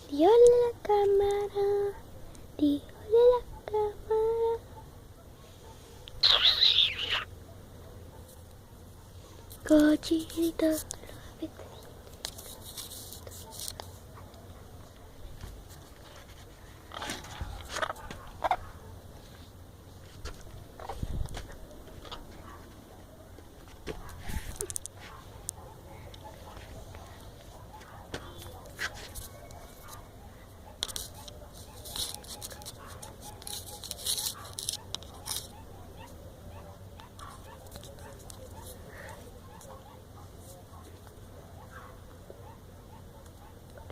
Dígale a la cámara, dígale a la cámara. Cochinito.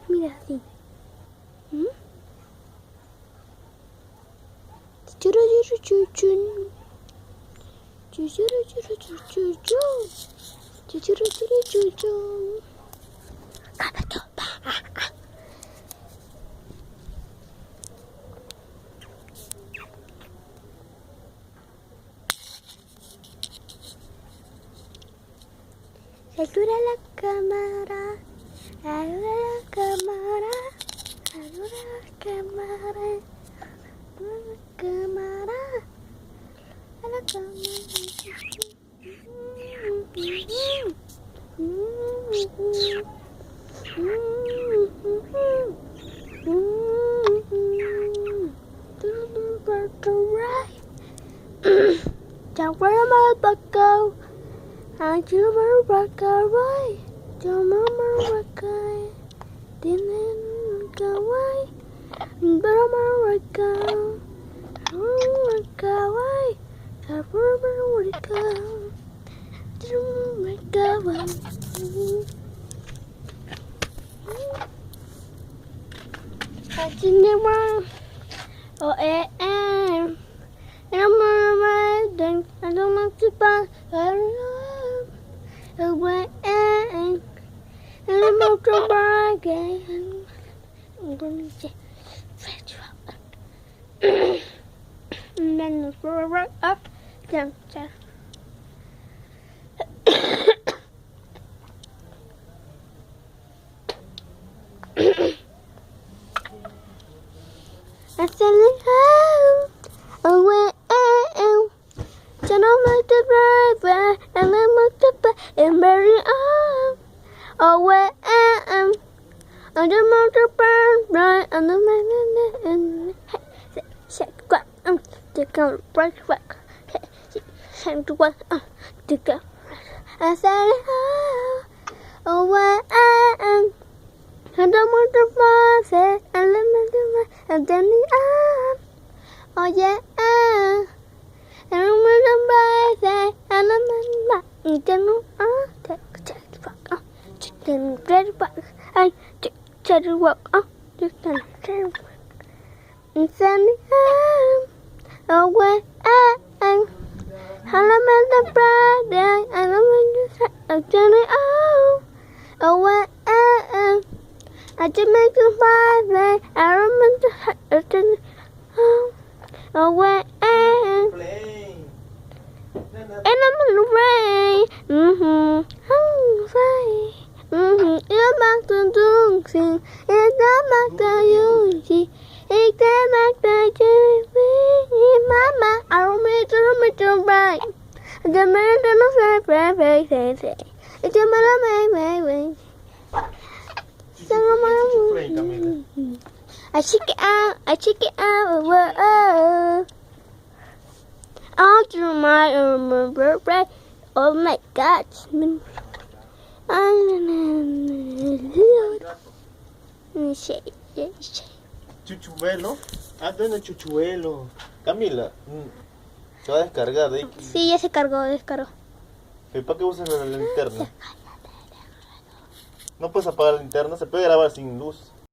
Mira así. Saluda la cámara, saluda la cámara, saluda la cámara, saluda la cámara, a la cámara. Don't worry about the go. I do my rock away. Do my rock away. Didn't go away. But I'm a rock away. Rock away. I remember where to go. Rock away. I didn't want. Oh, and I'm riding. I don't like to buy. I don't know. Away and I'm out to bargain. I'm going to fetch up. And then the floor up, down, down. I said it out, away and turn on the driver, and I'm out to buy and bury up, away and I'm out to burn, right, and the man and say, what, to go break back, say, to what, to go. I said it out, away and I don't want to pass it, and let me do my, and then the arm, oh yeah, and I'm going to buy it, and I'm going to buy it, and take it back, chicken, get it back, I take it back, chicken, get it back, and send the arm, away, and I'm going to buy it, and I'm going to say, and then the arm, away, I just make you fly, I remember the away and I'm in the rain. You're back to doing things. It's not back to you. It's back to you. Mama, I don't make it right. I just made it say. It's a matter of I check it out, whoa. All through my birthday, oh my God. Chuchuelo, anda en el chuchuelo. Camila, se va a descargar de ahí. Sí, ya se descargó. ¿Y para qué usas la linterna? No puedes apagar la linterna, se puede grabar sin luz.